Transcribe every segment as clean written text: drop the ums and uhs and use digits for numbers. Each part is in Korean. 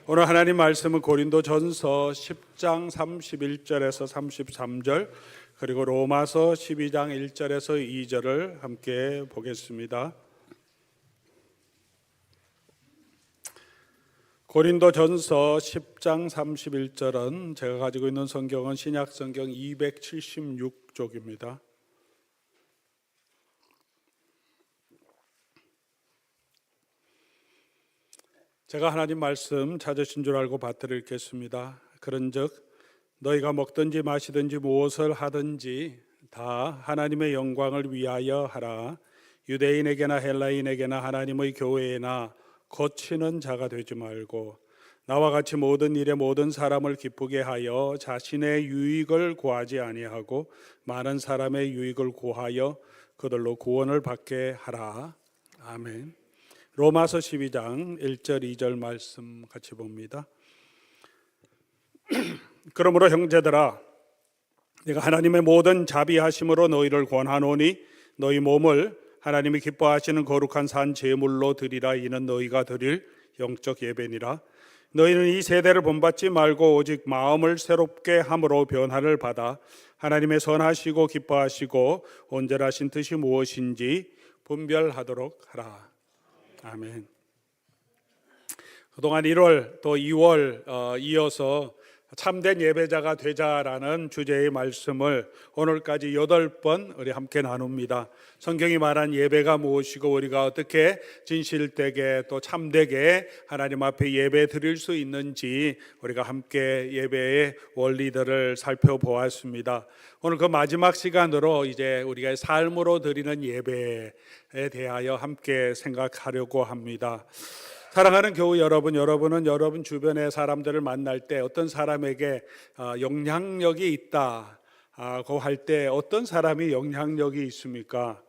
오늘 하나님 말씀은 고린도전서 10장 31절에서 33절 그리고 로마서 12장 1절에서 2절을 함께 보겠습니다. 고린도전서 10장 31절은 제가 가지고 있는 성경은 신약성경 276쪽입니다. 제가 하나님 말씀 찾으신 줄 알고 받들어 읽겠습니다. 그런즉 너희가 먹든지 마시든지 무엇을 하든지 다 하나님의 영광을 위하여 하라. 유대인에게나 헬라인에게나 하나님의 교회에나 거치는 자가 되지 말고 나와 같이 모든 일에 모든 사람을 기쁘게 하여 자신의 유익을 구하지 아니하고 많은 사람의 유익을 구하여 그들로 구원을 받게 하라. 아멘. 로마서 12장 1절 2절 말씀 같이 봅니다. 그러므로 형제들아 내가 하나님의 모든 자비하심으로 너희를 권하노니 너희 몸을 하나님이 기뻐하시는 거룩한 산 제물로 드리라. 이는 너희가 드릴 영적 예배니라. 너희는 이 세대를 본받지 말고 오직 마음을 새롭게 함으로 변화를 받아 하나님의 선하시고 기뻐하시고 온전하신 뜻이 무엇인지 분별하도록 하라. 아멘. 그동안 1월 또 2월 이어서 참된 예배자가 되자라는 주제의 말씀을 오늘까지 8번 우리 함께 나눕니다. 성경이 말한 예배가 무엇이고 우리가 어떻게 진실되게 또 참되게 하나님 앞에 예배 드릴 수 있는지 우리가 함께 예배의 원리들을 살펴보았습니다. 오늘 그 마지막 시간으로 이제 우리가 삶으로 드리는 예배에 대하여 함께 생각하려고 합니다. 사랑하는 교우 여러분, 여러분은 여러분 주변의 사람들을 만날 때 어떤 사람에게 영향력이 있다고 할 때 어떤 사람이 영향력이 있습니까?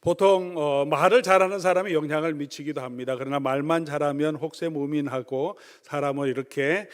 보통 말을 잘하는 사람이 영향을 미치기도 합니다. 그러나 말만 잘하면 혹세무민하고 사람을 이렇게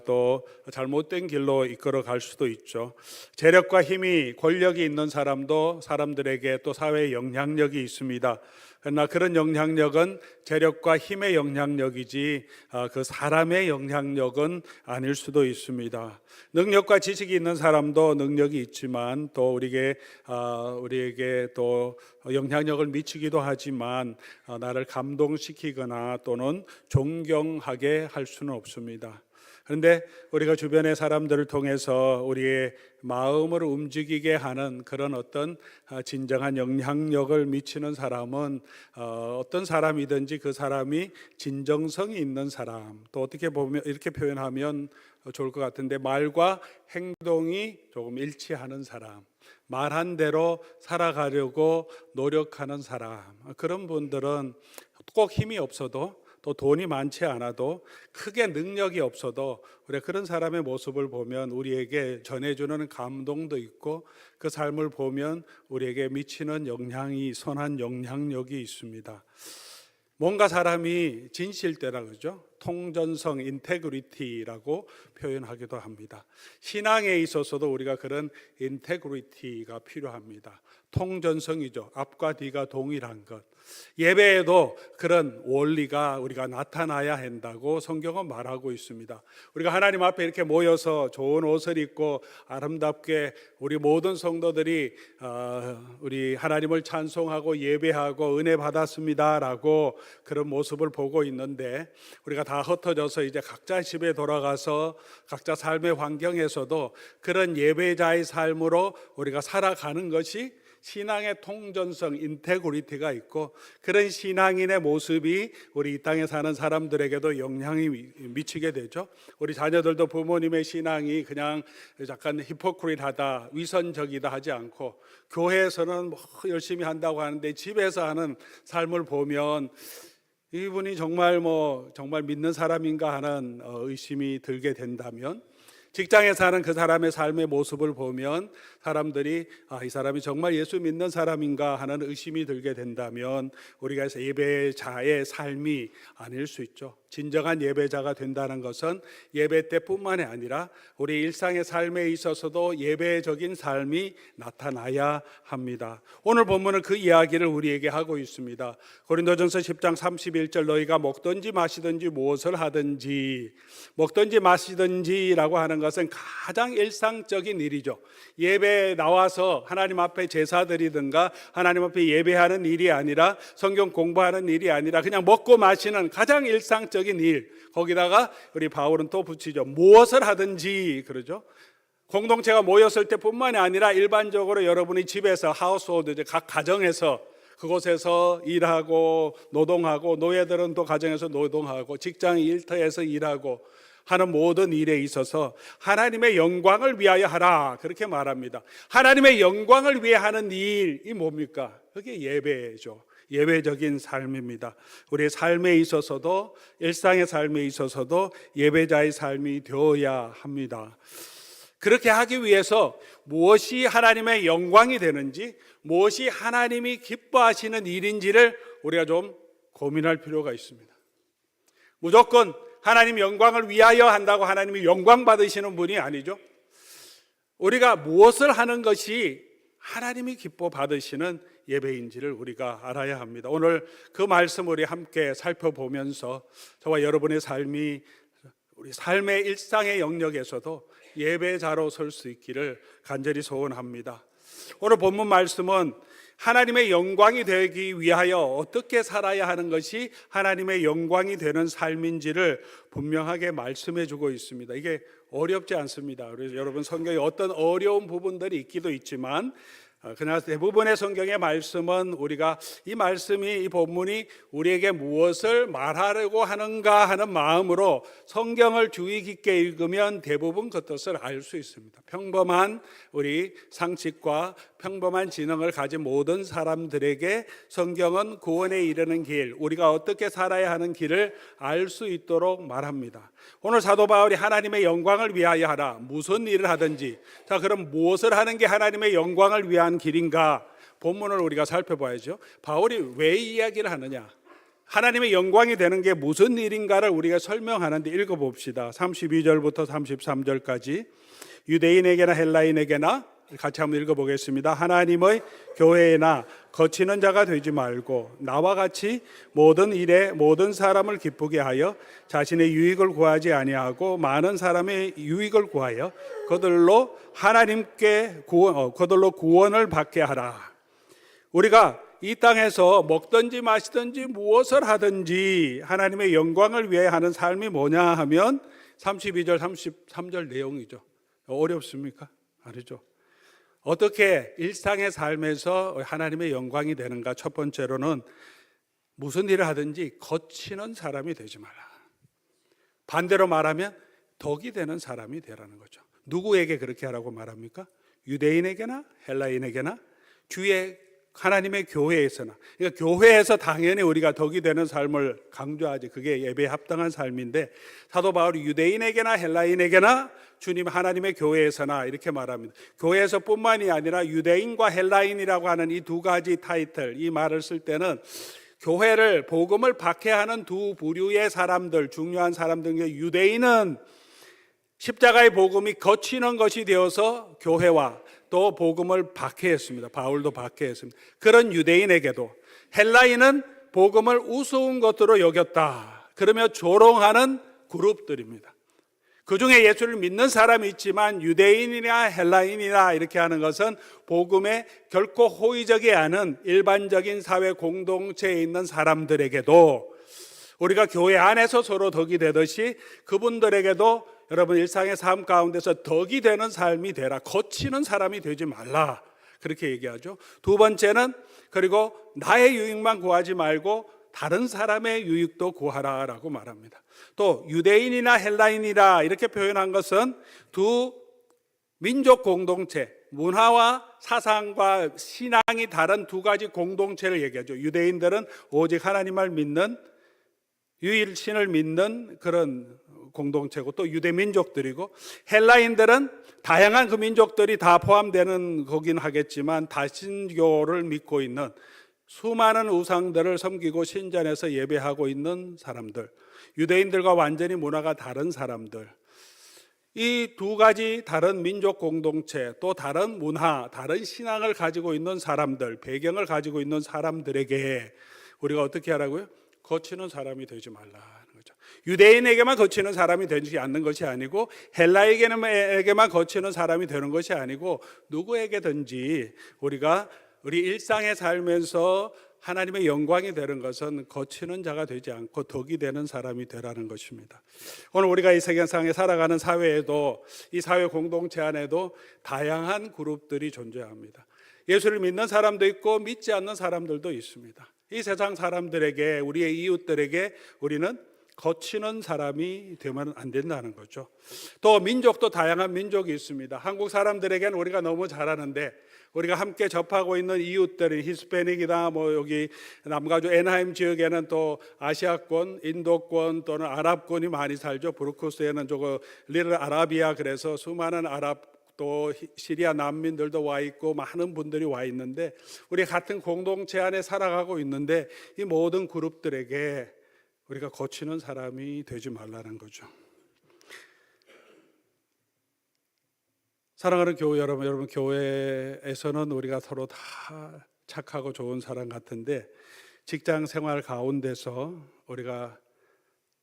또 잘못된 길로 이끌어 갈 수도 있죠. 재력과 힘이 권력이 있는 사람도 사람들에게 또 사회에 영향력이 있습니다. 그러나 그런 영향력은 재력과 힘의 영향력이지 그 사람의 영향력은 아닐 수도 있습니다. 능력과 지식이 있는 사람도 능력이 있지만 또 우리에게 또 영향력을 미치기도 하지만 나를 감동시키거나 또는 존경하게 할 수는 없습니다. 그런데 우리가 주변의 사람들을 통해서 우리의 마음을 움직이게 하는 그런 어떤 진정한 영향력을 미치는 사람은 어떤 사람이든지 그 사람이 진정성이 있는 사람, 또 어떻게 보면 이렇게 표현하면 좋을 것 같은데 말과 행동이 조금 일치하는 사람, 말한 대로 살아가려고 노력하는 사람, 그런 분들은 꼭 힘이 없어도 또 돈이 많지 않아도 크게 능력이 없어도 우리가 그런 사람의 모습을 보면 우리에게 전해주는 감동도 있고 그 삶을 보면 우리에게 미치는 영향이 선한 영향력이 있습니다. 뭔가 사람이 진실되라 그러죠. 통전성, 인테그리티라고 표현하기도 합니다. 신앙에 있어서도 우리가 그런 인테그리티가 필요합니다. 통전성이죠. 앞과 뒤가 동일한 것. 예배에도 그런 원리가 우리가 나타나야 한다고 성경은 말하고 있습니다. 우리가 하나님 앞에 이렇게 모여서 좋은 옷을 입고 아름답게 우리 모든 성도들이 우리 하나님을 찬송하고 예배하고 은혜 받았습니다라고 그런 모습을 보고 있는데 우리가 다 흩어져서 이제 각자 집에 돌아가서 각자 삶의 환경에서도 그런 예배자의 삶으로 우리가 살아가는 것이 신앙의 통전성, 인테그리티가 있고 그런 신앙인의 모습이 우리 이 땅에 사는 사람들에게도 영향이 미치게 되죠. 우리 자녀들도 부모님의 신앙이 그냥 약간 히포크릿하다, 위선적이다 하지 않고 교회에서는 뭐 열심히 한다고 하는데 집에서 하는 삶을 보면 이분이 정말 믿는 사람인가 하는 의심이 들게 된다면, 직장에 사는 그 사람의 삶의 모습을 보면 사람들이 이 사람이 정말 예수 믿는 사람인가 하는 의심이 들게 된다면 우리가 예배자의 삶이 아닐 수 있죠. 진정한 예배자가 된다는 것은 예배 때뿐만이 아니라 우리 일상의 삶에 있어서도 예배적인 삶이 나타나야 합니다. 오늘 본문은 그 이야기를 우리에게 하고 있습니다. 고린도전서 10장 31절 너희가 먹든지 마시든지 무엇을 하든지, 먹든지 마시든지라고 하는 것은 가장 일상적인 일이죠. 예배에 나와서 하나님 앞에 제사 드리든가 하나님 앞에 예배하는 일이 아니라 성경 공부하는 일이 아니라 그냥 먹고 마시는 가장 일상적인 일, 거기다가 우리 바울은 또 붙이죠. 무엇을 하든지 그러죠. 공동체가 모였을 때뿐만이 아니라 일반적으로 여러분이 집에서 하우스홀드, 각 가정에서 그곳에서 일하고 노동하고, 노예들은 또 가정에서 노동하고, 직장 일터에서 일하고 하는 모든 일에 있어서 하나님의 영광을 위하여 하라, 그렇게 말합니다. 하나님의 영광을 위해 하는 일이 뭡니까? 그게 예배죠. 예배적인 삶입니다. 우리의 삶에 있어서도, 일상의 삶에 있어서도 예배자의 삶이 되어야 합니다. 그렇게 하기 위해서 무엇이 하나님의 영광이 되는지, 무엇이 하나님이 기뻐하시는 일인지를 우리가 좀 고민할 필요가 있습니다. 무조건 하나님 영광을 위하여 한다고 하나님이 영광 받으시는 분이 아니죠. 우리가 무엇을 하는 것이 하나님이 기뻐 받으시는 예배인지를 우리가 알아야 합니다. 오늘 그 말씀 우리 함께 살펴보면서 저와 여러분의 삶이 우리 삶의 일상의 영역에서도 예배자로 설 수 있기를 간절히 소원합니다. 오늘 본문 말씀은 하나님의 영광이 되기 위하여 어떻게 살아야 하는 것이 하나님의 영광이 되는 삶인지를 분명하게 말씀해 주고 있습니다. 이게 어렵지 않습니다. 그래서 여러분 성경에 어떤 어려운 부분들이 있기도 있지만 그러나 대부분의 성경의 말씀은 우리가 이 말씀이, 이 본문이 우리에게 무엇을 말하려고 하는가 하는 마음으로 성경을 주의 깊게 읽으면 대부분 그 뜻을 알 수 있습니다. 평범한 우리 상식과 평범한 지능을 가진 모든 사람들에게 성경은 구원에 이르는 길, 우리가 어떻게 살아야 하는 길을 알 수 있도록 말합니다. 오늘 사도 바울이 하나님의 영광을 위하여 하라, 무슨 일을 하든지. 자, 그럼 무엇을 하는 게 하나님의 영광을 위한 길인가? 본문을 우리가 살펴봐야죠. 바울이 왜 이 이야기를 하느냐? 하나님의 영광이 되는 게 무슨 일인가를 우리가 설명하는데 읽어봅시다. 32절부터 33절까지. 유대인에게나 헬라인에게나 같이 한번 읽어보겠습니다. 하나님의 교회에나 거치는 자가 되지 말고 나와 같이 모든 일에 모든 사람을 기쁘게 하여 자신의 유익을 구하지 아니하고 많은 사람의 유익을 구하여 그들로 그들로 구원을 받게 하라. 우리가 이 땅에서 먹든지 마시든지 무엇을 하든지 하나님의 영광을 위해 하는 삶이 뭐냐 하면 32절 33절 내용이죠. 어렵습니까? 아니죠. 어떻게 일상의 삶에서 하나님의 영광이 되는가? 첫 번째로는 무슨 일을 하든지 거치는 사람이 되지 말라. 반대로 말하면 덕이 되는 사람이 되라는 거죠. 누구에게 그렇게 하라고 말합니까? 유대인에게나 헬라인에게나 주의 하나님의 교회에서나. 그러니까 교회에서 당연히 우리가 덕이 되는 삶을 강조하지. 그게 예배에 합당한 삶인데 사도 바울이 유대인에게나 헬라인에게나 주님 하나님의 교회에서나 이렇게 말합니다. 교회에서 뿐만이 아니라 유대인과 헬라인이라고 하는 이 두 가지 타이틀, 이 말을 쓸 때는 교회를, 복음을 박해하는 두 부류의 사람들, 중요한 사람들 중에 유대인은 십자가의 복음이 거치는 것이 되어서 교회와 또 복음을 박해했습니다. 바울도 박해했습니다. 그런 유대인에게도 헬라인은 복음을 우스운 것으로 여겼다. 그러며 조롱하는 그룹들입니다. 그 중에 예수를 믿는 사람이 있지만 유대인이나 헬라인이나 이렇게 하는 것은 복음에 결코 호의적이 않은 일반적인 사회 공동체에 있는 사람들에게도 우리가 교회 안에서 서로 덕이 되듯이 그분들에게도 여러분 일상의 삶 가운데서 덕이 되는 삶이 되라. 거치는 사람이 되지 말라. 그렇게 얘기하죠. 두 번째는 그리고 나의 유익만 구하지 말고 다른 사람의 유익도 구하라라고 말합니다. 또 유대인이나 헬라인이라 이렇게 표현한 것은 두 민족 공동체, 문화와 사상과 신앙이 다른 두 가지 공동체를 얘기하죠. 유대인들은 오직 하나님을 믿는 유일신을 믿는 그런 공동체고 또 유대 민족들이고 헬라인들은 다양한 그 민족들이 다 포함되는 거긴 하겠지만 다신교를 믿고 있는 수많은 우상들을 섬기고 신전에서 예배하고 있는 사람들, 유대인들과 완전히 문화가 다른 사람들, 이 두 가지 다른 민족 공동체, 또 다른 문화, 다른 신앙을 가지고 있는 사람들, 배경을 가지고 있는 사람들에게 우리가 어떻게 하라고요? 거치는 사람이 되지 말라는 거죠. 유대인에게만 거치는 사람이 되지 않는 것이 아니고, 헬라에게만 거치는 사람이 되는 것이 아니고, 누구에게든지 우리가 우리 일상에 살면서 하나님의 영광이 되는 것은 거치는 자가 되지 않고 덕이 되는 사람이 되라는 것입니다. 오늘 우리가 이 세상에 살아가는 사회에도, 이 사회 공동체 안에도 다양한 그룹들이 존재합니다. 예수를 믿는 사람도 있고 믿지 않는 사람들도 있습니다. 이 세상 사람들에게, 우리의 이웃들에게 우리는 거치는 사람이 되면 안 된다는 거죠. 또 민족도 다양한 민족이 있습니다. 한국 사람들에게는 우리가 너무 잘 아는데, 우리가 함께 접하고 있는 이웃들이 히스패닉이다, 여기 남가주 애나임 지역에는 또 아시아권, 인도권 또는 아랍권이 많이 살죠. 브루크스에는 저거 리틀 아라비아, 그래서 수많은 아랍 또 시리아 난민들도 와 있고 많은 분들이 와 있는데, 우리 같은 공동체 안에 살아가고 있는데, 이 모든 그룹들에게 우리가 거치는 사람이 되지 말라는 거죠. 사랑하는 교회 여러분, 교회에서는 우리가 서로 다 착하고 좋은 사람 같은데, 직장 생활 가운데서 우리가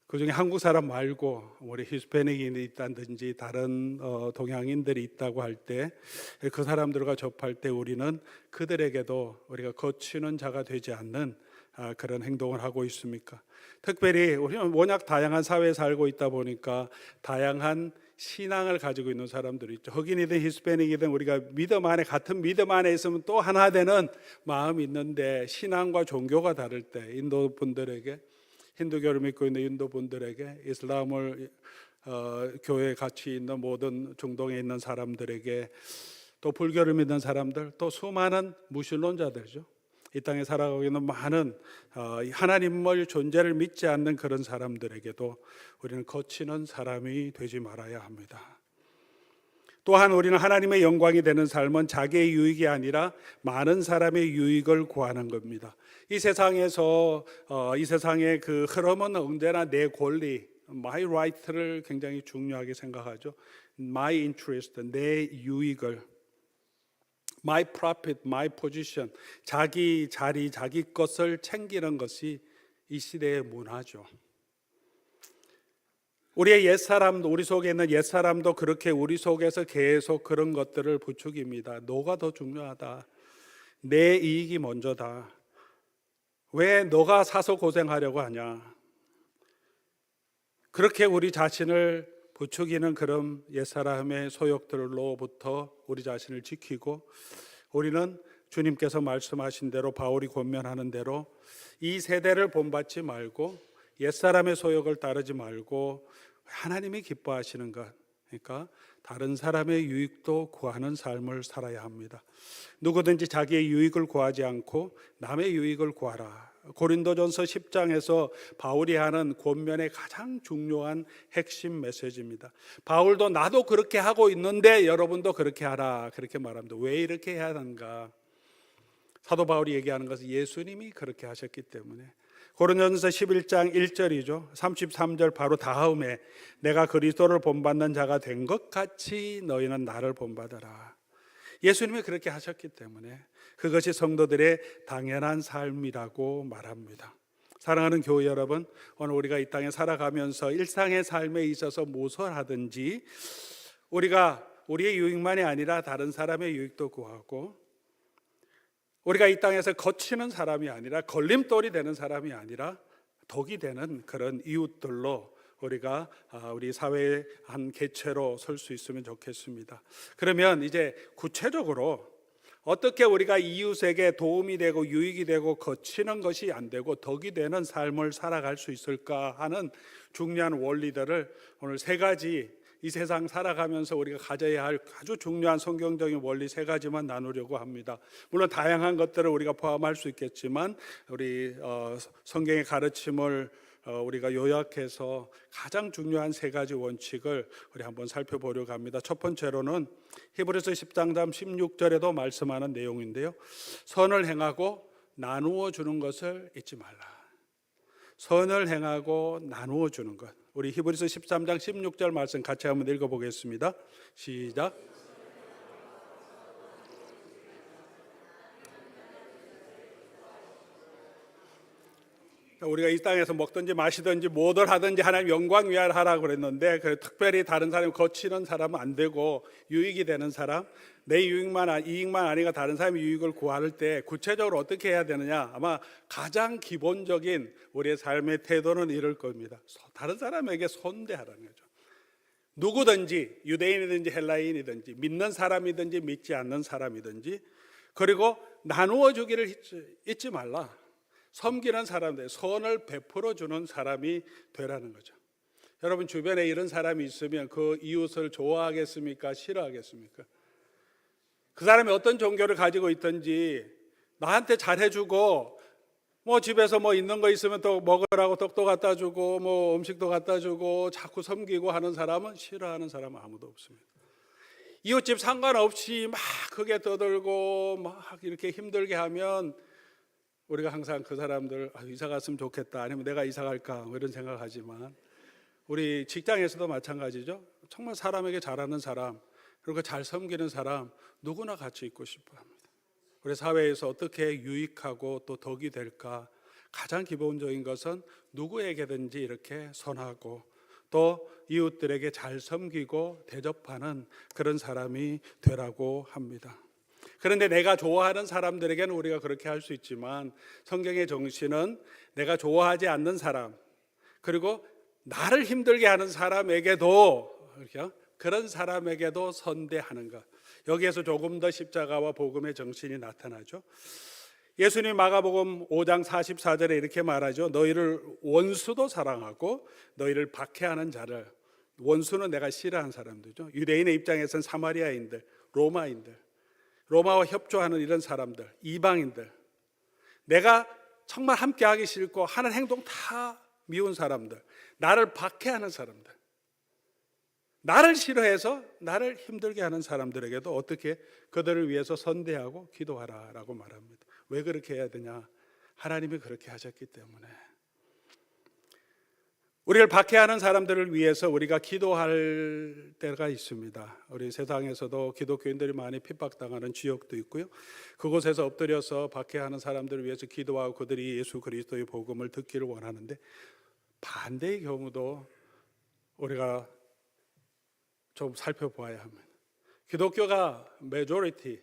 그중에 한국 사람 말고 우리 히스패닉인이 있다든지 다른 동양인들이 있다고 할 때, 그 사람들과 접할 때 우리는 그들에게도 우리가 거치는 자가 되지 않는 그런 행동을 하고 있습니까? 특별히 우리는 워낙 다양한 사회에 살고 있다 보니까 다양한 신앙을 가지고 있는 사람들이 있죠. 흑인이든 히스패닉이든 우리가 믿음 안에, 같은 믿음 안에 있으면 또 하나 되는 마음이 있는데, 신앙과 종교가 다를 때 인도 분들에게, 힌두교를 믿고 있는 인도 분들에게, 이슬람을 교회에 같이 있는 모든 중동에 있는 사람들에게, 또 불교를 믿는 사람들, 또 수많은 무신론자들죠. 이 땅에 살아가고 있는 많은 하나님의 존재를 믿지 않는 그런 사람들에게도 우리는 거치는 사람이 되지 말아야 합니다. 또한 우리는 하나님의 영광이 되는 삶은 자기의 유익이 아니라 많은 사람의 유익을 구하는 겁니다. 이 세상에서 이 세상의 그 흐름은 언제나 내 권리, my right를 굉장히 중요하게 생각하죠. my interest, 내 유익을, my profit, my position, 자기 자리, 자기 것을 챙기는 것이 이 시대의 문화죠. 우리의 옛사람도, 우리 속에 있는 옛사람도 그렇게 우리 속에서 계속 그런 것들을 부추깁니다. 너가 더 중요하다, 내 이익이 먼저다, 왜 너가 사서 고생하려고 하냐, 그렇게 우리 자신을 부추기는 그런 옛사람의 소욕들로부터 우리 자신을 지키고, 우리는 주님께서 말씀하신 대로, 바울이 권면하는 대로 이 세대를 본받지 말고 옛사람의 소욕을 따르지 말고 하나님이 기뻐하시는 것, 그러니까 다른 사람의 유익도 구하는 삶을 살아야 합니다. 누구든지 자기의 유익을 구하지 않고 남의 유익을 구하라. 고린도전서 10장에서 바울이 하는 권면의 가장 중요한 핵심 메시지입니다. 바울도 나도 그렇게 하고 있는데 여러분도 그렇게 하라, 그렇게 말합니다. 왜 이렇게 해야 하는가? 사도 바울이 얘기하는 것은 예수님이 그렇게 하셨기 때문에. 고린도전서 11장 1절이죠. 33절 바로 다음에 내가 그리스도를 본받는 자가 된 것 같이 너희는 나를 본받아라. 예수님이 그렇게 하셨기 때문에 그것이 성도들의 당연한 삶이라고 말합니다. 사랑하는 교회 여러분, 오늘 우리가 이 땅에 살아가면서 일상의 삶에 있어서 무엇을 하든지 우리가 우리의 유익만이 아니라 다른 사람의 유익도 구하고, 우리가 이 땅에서 거치는 사람이 아니라, 걸림돌이 되는 사람이 아니라 덕이 되는 그런 이웃들로 우리가 우리 사회의 한 개체로 설 수 있으면 좋겠습니다. 그러면 이제 구체적으로 어떻게 우리가 이웃에게 도움이 되고 유익이 되고 거치는 것이 안 되고 덕이 되는 삶을 살아갈 수 있을까 하는 중요한 원리들을 오늘 세 가지, 이 세상 살아가면서 우리가 가져야 할 아주 중요한 성경적인 원리 세 가지만 나누려고 합니다. 물론 다양한 것들을 우리가 포함할 수 있겠지만 우리 성경의 가르침을 우리가 요약해서 가장 중요한 세 가지 원칙을 우리 한번 살펴보려고 합니다. 첫 번째로는 히브리서 10장 16절에도 말씀하는 내용인데요, 선을 행하고 나누어 주는 것을 잊지 말라. 선을 행하고 나누어 주는 것. 우리 히브리서 13장 16절 말씀 같이 한번 읽어보겠습니다. 시작. 우리가 이 땅에서 먹든지 마시든지 뭐든 하든지 하나님 영광 위하여 하라고 그랬는데, 특별히 다른 사람이 거치는 사람은 안 되고 유익이 되는 사람, 내 이익만 아니라 다른 사람의 유익을 구할 때 구체적으로 어떻게 해야 되느냐? 아마 가장 기본적인 우리의 삶의 태도는 이럴 겁니다. 다른 사람에게 손대하라는 거죠. 누구든지, 유대인이든지 헬라인이든지, 믿는 사람이든지 믿지 않는 사람이든지, 그리고 나누어 주기를 잊지 말라. 섬기는 사람들, 선을 베풀어 주는 사람이 되라는 거죠. 여러분 주변에 이런 사람이 있으면 그 이웃을 좋아하겠습니까? 싫어하겠습니까? 그 사람이 어떤 종교를 가지고 있든지 나한테 잘해주고, 뭐 집에서 뭐 있는 거 있으면 또 먹으라고 떡도 갖다 주고 뭐 음식도 갖다 주고 자꾸 섬기고 하는 사람은, 싫어하는 사람은 아무도 없습니다. 이웃집 상관없이 막 크게 떠들고 막 이렇게 힘들게 하면 우리가 항상 그 사람들 이사 갔으면 좋겠다, 아니면 내가 이사 갈까 뭐 이런 생각하지만, 우리 직장에서도 마찬가지죠. 정말 사람에게 잘하는 사람, 그리고 잘 섬기는 사람, 누구나 같이 있고 싶어 합니다. 우리 사회에서 어떻게 유익하고 또 덕이 될까? 가장 기본적인 것은 누구에게든지 이렇게 선하고 또 이웃들에게 잘 섬기고 대접하는 그런 사람이 되라고 합니다. 그런데 내가 좋아하는 사람들에게는 우리가 그렇게 할 수 있지만, 성경의 정신은 내가 좋아하지 않는 사람, 그리고 나를 힘들게 하는 사람에게도, 그런 사람에게도 선대하는 것. 여기에서 조금 더 십자가와 복음의 정신이 나타나죠. 예수님 마가복음 5장 44절에 이렇게 말하죠. 너희를 원수도 사랑하고 너희를 박해하는 자를, 원수는 내가 싫어하는 사람들이죠. 유대인의 입장에서는 사마리아인들, 로마인들, 로마와 협조하는 이런 사람들, 이방인들, 내가 정말 함께하기 싫고 하는 행동 다 미운 사람들, 나를 박해하는 사람들, 나를 싫어해서 나를 힘들게 하는 사람들에게도 어떻게 그들을 위해서 선대하고 기도하라라고 말합니다. 왜 그렇게 해야 되냐? 하나님이 그렇게 하셨기 때문에. 우리를 박해하는 사람들을 위해서 우리가 기도할 때가 있습니다. 우리 세상에서도 기독교인들이 많이 핍박당하는 지역도 있고요. 그곳에서 엎드려서 박해하는 사람들을 위해서 기도하고 그들이 예수 그리스도의 복음을 듣기를 원하는데, 반대의 경우도 우리가 좀 살펴보아야 합니다. 기독교가 메조리티,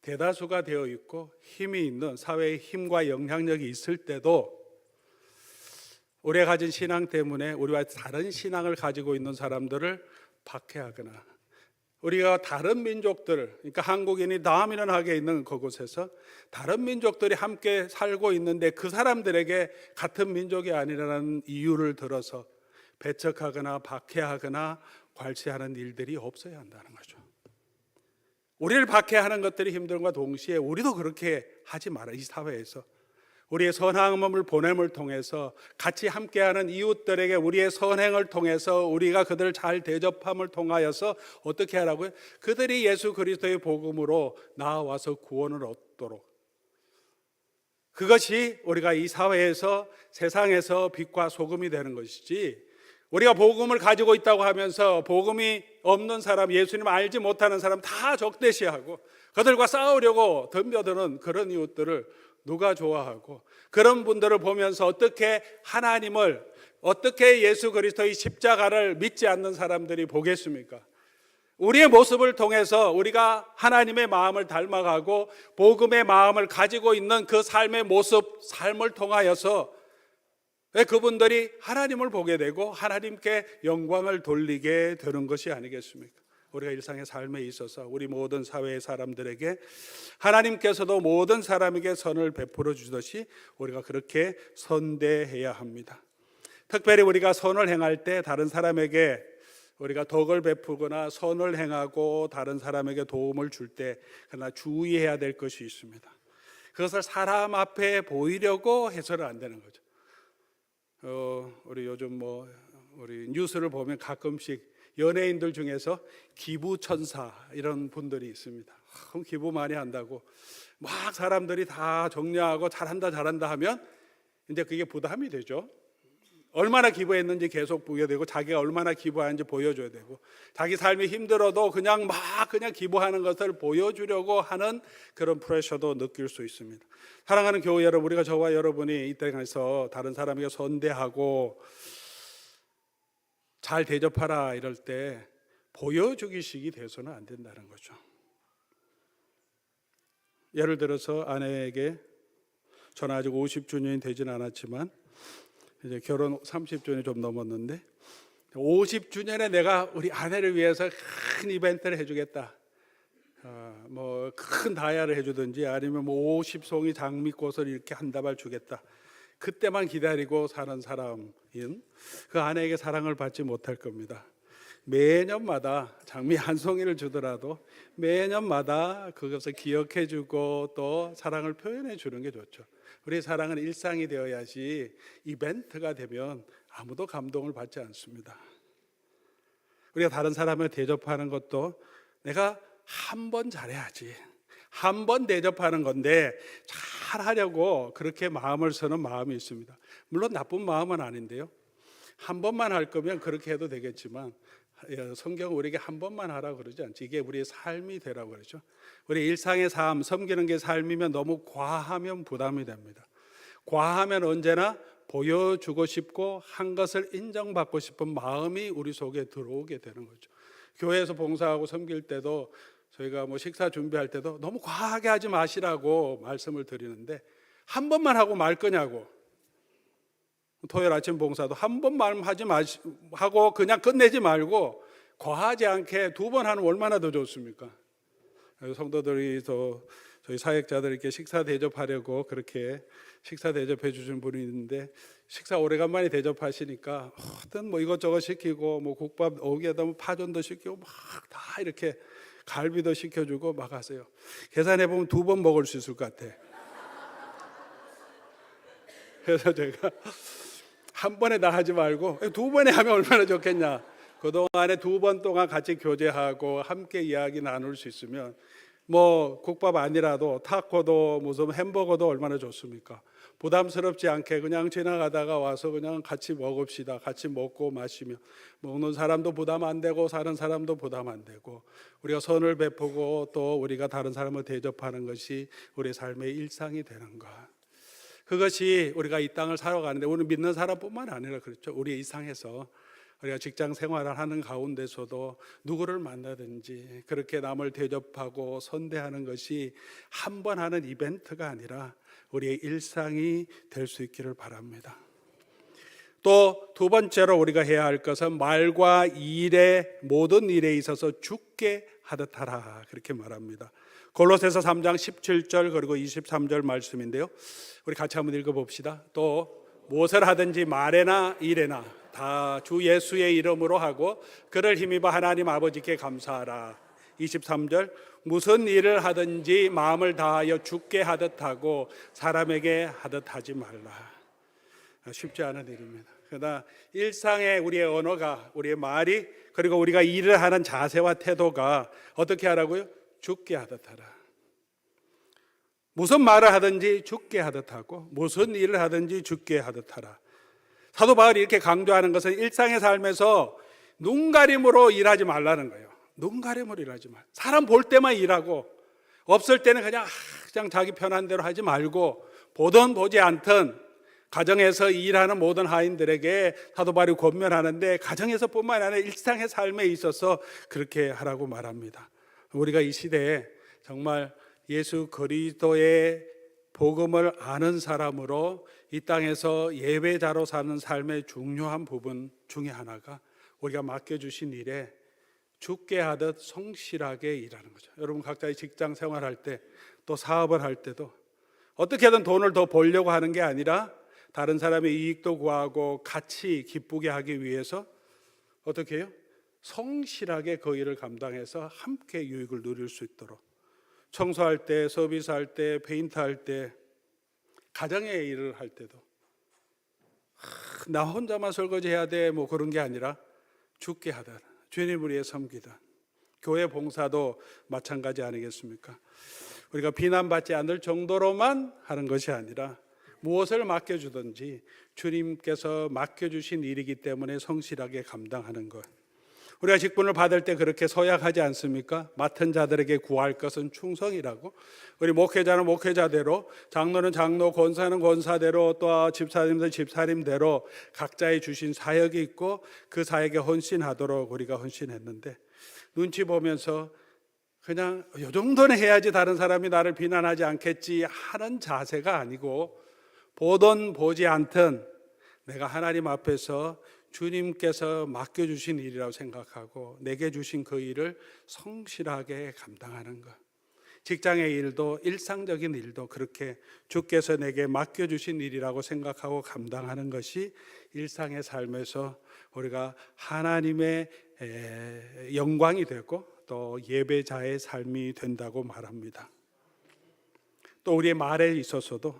대다수가 되어 있고 힘이 있는 사회의 힘과 영향력이 있을 때도 우리가 가진 신앙 때문에 우리와 다른 신앙을 가지고 있는 사람들을 박해하거나, 우리가 다른 민족들, 그러니까 한국인이 다민원하게 있는 그곳에서 다른 민족들이 함께 살고 있는데 그 사람들에게 같은 민족이 아니라는 이유를 들어서 배척하거나 박해하거나 괄시하는 일들이 없어야 한다는 거죠. 우리를 박해하는 것들이 힘든 것과 동시에 우리도 그렇게 하지 마라. 이 사회에서 우리의 선함을 보냄을 통해서 같이 함께하는 이웃들에게 우리의 선행을 통해서 우리가 그들을 잘 대접함을 통하여서 어떻게 하라고요? 그들이 예수 그리스도의 복음으로 나와서 구원을 얻도록, 그것이 우리가 이 사회에서 세상에서 빛과 소금이 되는 것이지, 우리가 복음을 가지고 있다고 하면서 복음이 없는 사람, 예수님 알지 못하는 사람 다 적대시하고 그들과 싸우려고 덤벼드는 그런 이웃들을 누가 좋아하고, 그런 분들을 보면서 어떻게 하나님을, 어떻게 예수 그리스도의 십자가를 믿지 않는 사람들이 보겠습니까? 우리의 모습을 통해서 우리가 하나님의 마음을 닮아가고 복음의 마음을 가지고 있는 그 삶의 모습, 삶을 통하여서 그분들이 하나님을 보게 되고 하나님께 영광을 돌리게 되는 것이 아니겠습니까? 우리가 일상의 삶에 있어서 우리 모든 사회의 사람들에게 하나님께서도 모든 사람에게 선을 베풀어 주듯이 우리가 그렇게 선대해야 합니다. 특별히 우리가 선을 행할 때 다른 사람에게 우리가 덕을 베푸거나 선을 행하고 다른 사람에게 도움을 줄 때 그러나 주의해야 될 것이 있습니다. 그것을 사람 앞에 보이려고 해서는 안 되는 거죠. 우리 요즘 우리 뉴스를 보면 가끔씩 연예인들 중에서 기부천사 이런 분들이 있습니다. 기부 많이 한다고 막 사람들이 다 격려하고 잘한다 하면 이제 그게 부담이 되죠. 얼마나 기부했는지 계속 보여야 되고, 자기가 얼마나 기부하는지 보여줘야 되고, 자기 삶이 힘들어도 그냥 기부하는 것을 보여주려고 하는 그런 프레셔도 느낄 수 있습니다. 사랑하는 교회 여러분, 우리가 저와 여러분이 이 땅에서 다른 사람에게 선대하고 잘 대접하라 이럴 때 보여주기식이 돼서는 안 된다는 거죠. 예를 들어서 아내에게, 저는 아직 50주년이 되진 않았지만 이제 결혼 30주년이 좀 넘었는데, 50주년에 내가 우리 아내를 위해서 큰 이벤트를 해주겠다, 뭐 큰 다이아를 해주든지 아니면 뭐 50송이 장미꽃을 이렇게 한 다발 주겠다, 그때만 기다리고 사는 사람인 그 아내에게 사랑을 받지 못할 겁니다. 매년마다 장미 한 송이를 주더라도 매년마다 그것을 기억해 주고 또 사랑을 표현해 주는 게 좋죠. 우리 사랑은 일상이 되어야지 이벤트가 되면 아무도 감동을 받지 않습니다. 우리가 다른 사람을 대접하는 것도 내가 한 번 잘해야지, 한 번 대접하는 건데 잘하려고 그렇게 마음을 쓰는 마음이 있습니다. 물론 나쁜 마음은 아닌데요, 한 번만 할 거면 그렇게 해도 되겠지만 성경은 우리에게 한 번만 하라고 그러지 않죠. 이게 우리의 삶이 되라고 그러죠. 우리 일상의 삶, 섬기는 게 삶이면 너무 과하면 부담이 됩니다. 과하면 언제나 보여주고 싶고 한 것을 인정받고 싶은 마음이 우리 속에 들어오게 되는 거죠. 교회에서 봉사하고 섬길 때도 저희가 뭐 식사 준비할 때도 너무 과하게 하지 마시라고 말씀을 드리는데, 한 번만 하고 말 거냐고. 토요일 아침 봉사도 한 번만 하고 그냥 끝내지 말고 과하지 않게 2번 하면 얼마나 더 좋습니까? 성도들이 저희 사역자들 이렇게 식사 대접하려고 그렇게 식사 대접해 주신 분이 있는데, 식사 오래간만에 대접하시니까 어떤 뭐 이것저것 시키고 뭐 국밥 오기에다 뭐 파전도 시키고 막 다 이렇게 갈비도 시켜주고 막 하세요. 계산해 보면 2번 먹을 수 있을 것 같아. 그래서 제가 한 번에 다 하지 말고 2번에 하면 얼마나 좋겠냐. 그동안에 2번 동안 같이 교제하고 함께 이야기 나눌 수 있으면 뭐 국밥 아니라도 타코도 무슨 햄버거도 얼마나 좋습니까? 부담스럽지 않게 그냥 지나가다가 와서 그냥 같이 먹읍시다. 같이 먹고 마시며, 먹는 사람도 부담 안 되고 사는 사람도 부담 안 되고, 우리가 선을 베푸고 또 우리가 다른 사람을 대접하는 것이 우리 삶의 일상이 되는 것. 그것이 우리가 이 땅을 살아가는데, 우리 믿는 사람뿐만 아니라 그렇죠. 우리 일상에서 우리가 직장 생활을 하는 가운데서도 누구를 만나든지 그렇게 남을 대접하고 선대하는 것이 한 번 하는 이벤트가 아니라 우리의 일상이 될 수 있기를 바랍니다. 또 2번째로 우리가 해야 할 것은 말과 일에, 모든 일에 있어서 주께 하듯 하라, 그렇게 말합니다. 골로새서 3장 17절 그리고 23절 말씀인데요, 우리 같이 한번 읽어봅시다. 또 무엇을 하든지 말에나 일에나 다 주 예수의 이름으로 하고 그를 힘입어 하나님 아버지께 감사하라. 23절, 무슨 일을 하든지 마음을 다하여 주께 하듯 하고 사람에게 하듯 하지 말라. 쉽지 않은 일입니다. 그러나 일상의 우리의 언어가, 우리의 말이, 그리고 우리가 일을 하는 자세와 태도가 어떻게 하라고요? 주께 하듯 하라. 무슨 말을 하든지 주께 하듯 하고 무슨 일을 하든지 주께 하듯 하라. 사도 바울이 이렇게 강조하는 것은 일상의 삶에서 눈가림으로 일하지 말라는 거예요. 눈가림으로 일하지 말. 사람 볼 때만 일하고 없을 때는 그냥 자기 편한 대로 하지 말고, 보든 보지 않든 가정에서 일하는 모든 하인들에게 사도 바울이 권면하는데, 가정에서뿐만 아니라 일상의 삶에 있어서 그렇게 하라고 말합니다. 우리가 이 시대에 정말 예수 그리스도의 복음을 아는 사람으로 이 땅에서 예배자로 사는 삶의 중요한 부분 중에 하나가 우리가 맡겨주신 일에 주께 하듯 성실하게 일하는 거죠. 여러분 각자의 직장 생활할 때, 또 사업을 할 때도 어떻게든 돈을 더 벌려고 하는 게 아니라 다른 사람의 이익도 구하고 같이 기쁘게 하기 위해서 어떻게 해요? 성실하게 그 일을 감당해서 함께 유익을 누릴 수 있도록, 청소할 때, 서비스할 때, 페인트할 때, 가정의 일을 할 때도 나 혼자만 설거지 해야 돼 뭐 그런 게 아니라 주께 하다, 주님을 위해 섬기다, 교회 봉사도 마찬가지 아니겠습니까? 우리가 비난받지 않을 정도로만 하는 것이 아니라 무엇을 맡겨주든지 주님께서 맡겨주신 일이기 때문에 성실하게 감당하는 것. 우리가 직분을 받을 때 그렇게 서약하지 않습니까? 맡은 자들에게 구할 것은 충성이라고. 우리 목회자는 목회자대로, 장로는 장로, 권사는 권사대로, 또 집사님은 집사님대로 각자의 주신 사역이 있고 그 사역에 헌신하도록 우리가 헌신했는데, 눈치 보면서 그냥 이 정도는 해야지 다른 사람이 나를 비난하지 않겠지 하는 자세가 아니고, 보든 보지 않든 내가 하나님 앞에서 주님께서 맡겨주신 일이라고 생각하고 내게 주신 그 일을 성실하게 감당하는 것. 직장의 일도, 일상적인 일도 그렇게 주께서 내게 맡겨주신 일이라고 생각하고 감당하는 것이 일상의 삶에서 우리가 하나님의 영광이 되고 또 예배자의 삶이 된다고 말합니다. 또 우리의 말에 있어서도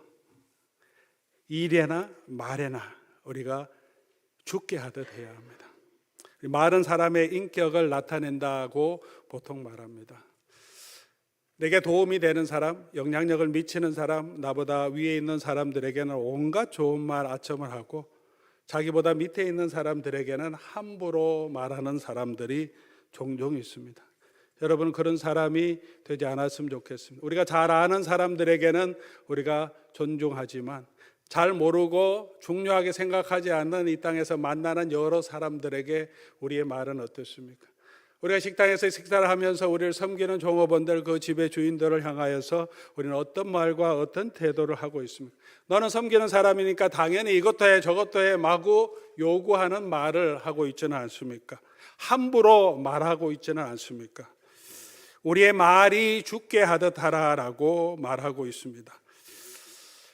일에나 말에나 우리가 죽게 하듯 해야 합니다. 말은 사람의 인격을 나타낸다고 보통 말합니다. 내게 도움이 되는 사람, 영향력을 미치는 사람, 나보다 위에 있는 사람들에게는 온갖 좋은 말 아첨을 하고, 자기보다 밑에 있는 사람들에게는 함부로 말하는 사람들이 종종 있습니다. 여러분, 그런 사람이 되지 않았으면 좋겠습니다. 우리가 잘 아는 사람들에게는 우리가 존중하지만 잘 모르고 중요하게 생각하지 않는 이 땅에서 만나는 여러 사람들에게 우리의 말은 어떻습니까? 우리가 식당에서 식사를 하면서 우리를 섬기는 종업원들, 그 집의 주인들을 향하여서 우리는 어떤 말과 어떤 태도를 하고 있습니까? 너는 섬기는 사람이니까 당연히 이것도 해 저것도 해 마구 요구하는 말을 하고 있지는 않습니까? 함부로 말하고 있지는 않습니까? 우리의 말이 죽게 하듯 하라라고 말하고 있습니다.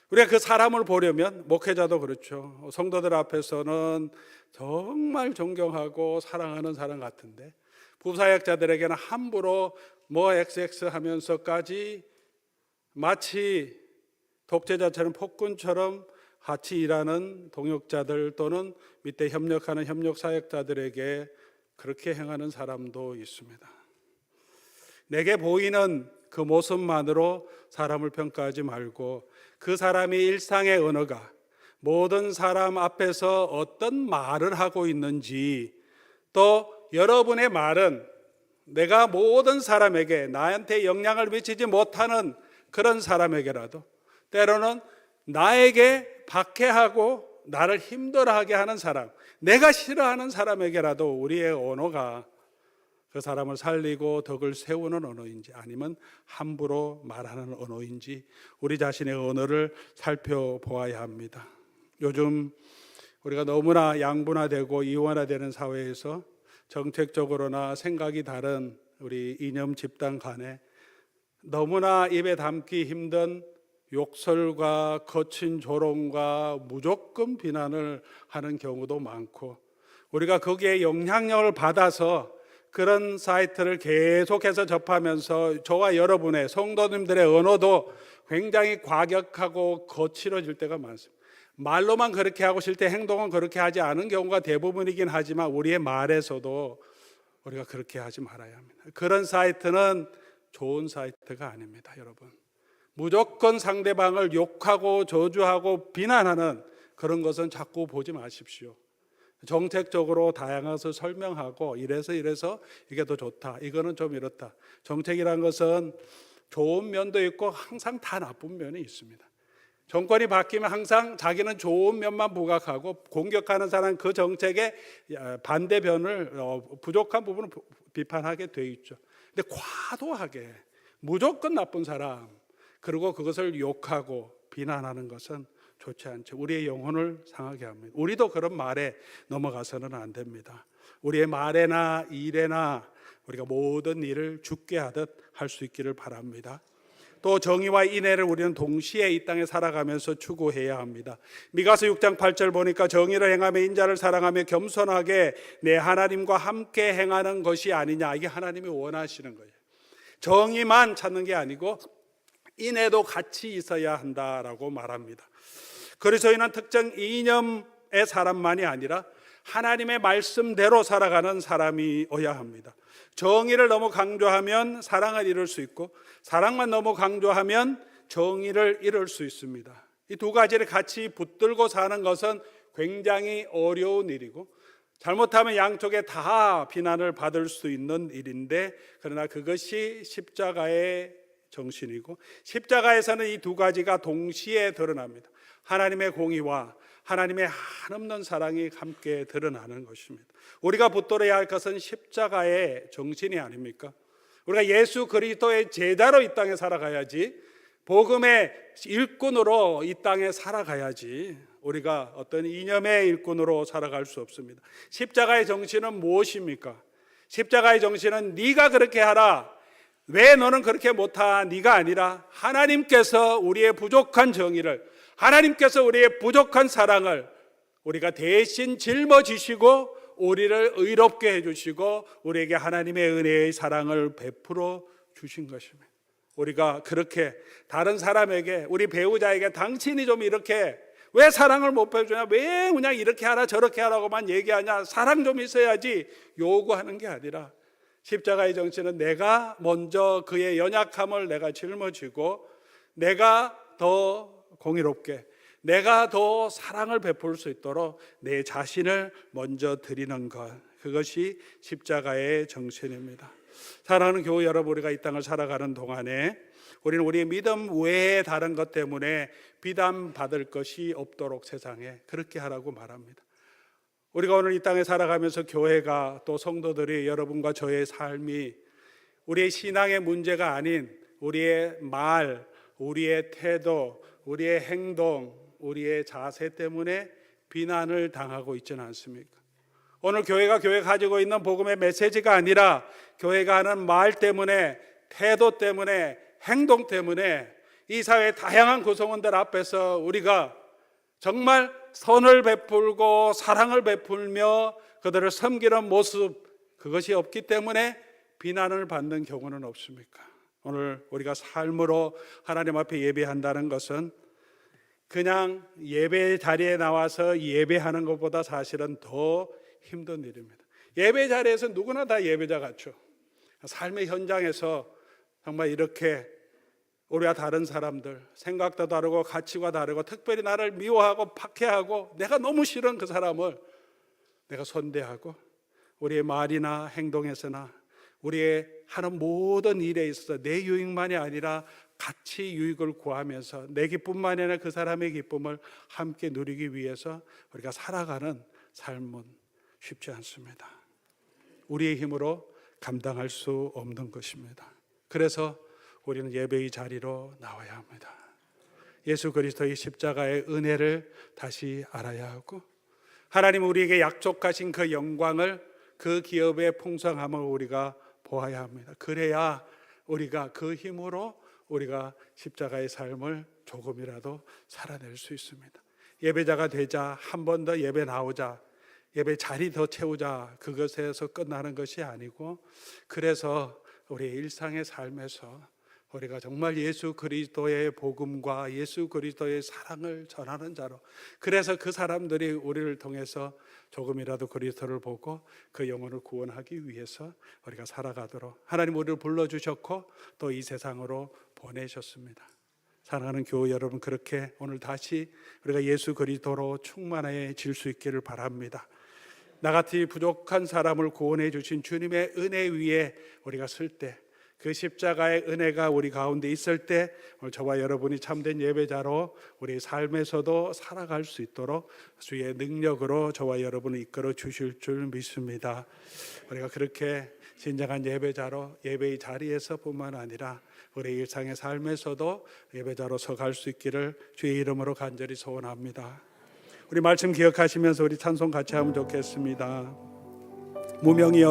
우리가 그 사람을 보려면, 목회자도 그렇죠. 성도들 앞에서는 정말 존경하고 사랑하는 사람 같은데 부사역자들에게는 함부로 뭐 XX 하면서까지 마치 독재자처럼 폭군처럼 같이 일하는 동역자들 또는 밑에 협력하는 협력사역자들에게 그렇게 행하는 사람도 있습니다. 내게 보이는 그 모습만으로 사람을 평가하지 말고 그 사람이 일상의 언어가 모든 사람 앞에서 어떤 말을 하고 있는지, 또 여러분의 말은 내가 모든 사람에게, 나한테 영향을 미치지 못하는 그런 사람에게라도, 때로는 나에게 박해하고 나를 힘들어하게 하는 사람, 내가 싫어하는 사람에게라도 우리의 언어가 그 사람을 살리고 덕을 세우는 언어인지 아니면 함부로 말하는 언어인지 우리 자신의 언어를 살펴보아야 합니다. 요즘 우리가 너무나 양분화되고 이원화되는 사회에서 정책적으로나 생각이 다른 우리 이념 집단 간에 너무나 입에 담기 힘든 욕설과 거친 조롱과 무조건 비난을 하는 경우도 많고, 우리가 거기에 영향력을 받아서 그런 사이트를 계속해서 접하면서 저와 여러분의 성도님들의 언어도 굉장히 과격하고 거칠어질 때가 많습니다. 말로만 그렇게 하고 실제 행동은 그렇게 하지 않은 경우가 대부분이긴 하지만 우리의 말에서도 우리가 그렇게 하지 말아야 합니다. 그런 사이트는 좋은 사이트가 아닙니다, 여러분. 무조건 상대방을 욕하고 저주하고 비난하는 그런 것은 자꾸 보지 마십시오. 정책적으로 다양해서 설명하고 이래서 이게 더 좋다, 이거는 좀 이렇다. 정책이란 것은 좋은 면도 있고 항상 다 나쁜 면이 있습니다. 정권이 바뀌면 항상 자기는 좋은 면만 부각하고 공격하는 사람 그 정책의 반대변을 부족한 부분을 비판하게 돼 있죠. 근데 과도하게 무조건 나쁜 사람 그리고 그것을 욕하고 비난하는 것은 좋지 않죠. 우리의 영혼을 상하게 합니다. 우리도 그런 말에 넘어가서는 안 됩니다. 우리의 말에나 일에나 우리가 모든 일을 죽게 하듯 할 수 있기를 바랍니다. 또 정의와 인애를 우리는 동시에 이 땅에 살아가면서 추구해야 합니다. 미가서 6장 8절 보니까 정의를 행하며 인자를 사랑하며 겸손하게 내 하나님과 함께 행하는 것이 아니냐, 이게 하나님이 원하시는 거예요. 정의만 찾는 게 아니고 인애도 같이 있어야 한다라고 말합니다. 그리스도인은 특정 이념의 사람만이 아니라 하나님의 말씀대로 살아가는 사람이어야 합니다. 정의를 너무 강조하면 사랑을 잃을 수 있고, 사랑만 너무 강조하면 정의를 잃을 수 있습니다. 이 두 가지를 같이 붙들고 사는 것은 굉장히 어려운 일이고, 잘못하면 양쪽에 다 비난을 받을 수 있는 일인데, 그러나 그것이 십자가의 정신이고, 십자가에서는 이 두 가지가 동시에 드러납니다. 하나님의 공의와 하나님의 한없는 사랑이 함께 드러나는 것입니다. 우리가 붙들어야 할 것은 십자가의 정신이 아닙니까? 우리가 예수 그리스도의 제자로 이 땅에 살아가야지, 복음의 일꾼으로 이 땅에 살아가야지, 우리가 어떤 이념의 일꾼으로 살아갈 수 없습니다. 십자가의 정신은 무엇입니까? 십자가의 정신은 네가 그렇게 하라, 왜 너는 그렇게 못하, 네가 아니라 하나님께서 우리의 부족한 정의를, 하나님께서 우리의 부족한 사랑을 우리가 대신 짊어지시고 우리를 의롭게 해주시고 우리에게 하나님의 은혜의 사랑을 베풀어 주신 것입니다. 우리가 그렇게 다른 사람에게, 우리 배우자에게 당신이 좀 이렇게 왜 사랑을 못 베풀냐, 왜 그냥 이렇게 하라 저렇게 하라고만 얘기하냐, 사랑 좀 있어야지 요구하는 게 아니라, 십자가의 정신은 내가 먼저 그의 연약함을 내가 짊어지고 내가 더 공의롭게, 내가 더 사랑을 베풀 수 있도록 내 자신을 먼저 드리는 것, 그것이 십자가의 정신입니다. 사랑하는 교회 여러분, 우리가 이 땅을 살아가는 동안에 우리는 우리의 믿음 외에 다른 것 때문에 비난받을 것이 없도록 세상에 그렇게 하라고 말합니다. 우리가 오늘 이 땅에 살아가면서 교회가, 또 성도들이, 여러분과 저의 삶이 우리의 신앙의 문제가 아닌 우리의 말, 우리의 태도, 우리의 행동, 우리의 자세 때문에 비난을 당하고 있지는 않습니까? 오늘 교회가 가지고 있는 복음의 메시지가 아니라 교회가 하는 말 때문에, 태도 때문에, 행동 때문에 이 사회의 다양한 구성원들 앞에서 우리가 정말 선을 베풀고 사랑을 베풀며 그들을 섬기는 모습, 그것이 없기 때문에 비난을 받는 경우는 없습니까? 오늘 우리가 삶으로 하나님 앞에 예배한다는 것은 그냥 예배 자리에 나와서 예배하는 것보다 사실은 더 힘든 일입니다. 예배 자리에서 누구나 다 예배자 같죠. 삶의 현장에서 정말 이렇게 우리와 다른 사람들, 생각도 다르고 가치가 다르고, 특별히 나를 미워하고 박해하고 내가 너무 싫은 그 사람을 내가 선대하고, 우리의 말이나 행동에서나 우리의 하는 모든 일에 있어서 내 유익만이 아니라 같이 유익을 구하면서 내 기쁨만이 아니라 그 사람의 기쁨을 함께 누리기 위해서 우리가 살아가는 삶은 쉽지 않습니다. 우리의 힘으로 감당할 수 없는 것입니다. 그래서 우리는 예배의 자리로 나와야 합니다. 예수 그리스도의 십자가의 은혜를 다시 알아야 하고, 하나님 우리에게 약속하신 그 영광을, 그 기업의 풍성함을 우리가 보아야 합니다. 그래야 우리가 그 힘으로 우리가 십자가의 삶을 조금이라도 살아낼 수 있습니다. 예배자가 되자, 한 번 더 예배 나오자, 예배 자리 더 채우자, 그것에서 끝나는 것이 아니고, 그래서 우리의 일상의 삶에서 우리가 정말 예수 그리스도의 복음과 예수 그리스도의 사랑을 전하는 자로, 그래서 그 사람들이 우리를 통해서 조금이라도 그리스도를 보고 그 영혼을 구원하기 위해서 우리가 살아가도록 하나님 우리를 불러주셨고 또 이 세상으로 보내셨습니다. 사랑하는 교회 여러분, 그렇게 오늘 다시 우리가 예수 그리스도로 충만해질 수 있기를 바랍니다. 나같이 부족한 사람을 구원해 주신 주님의 은혜 위에 우리가 설 때, 그 십자가의 은혜가 우리 가운데 있을 때 오늘 저와 여러분이 참된 예배자로 우리 삶에서도 살아갈 수 있도록 주의 능력으로 저와 여러분을 이끌어 주실 줄 믿습니다. 우리가 그렇게 진정한 예배자로 예배의 자리에서 뿐만 아니라 우리 일상의 삶에서도 예배자로 서갈 수 있기를 주의 이름으로 간절히 소원합니다. 우리 말씀 기억하시면서 우리 찬송 같이 하면 좋겠습니다. 무명이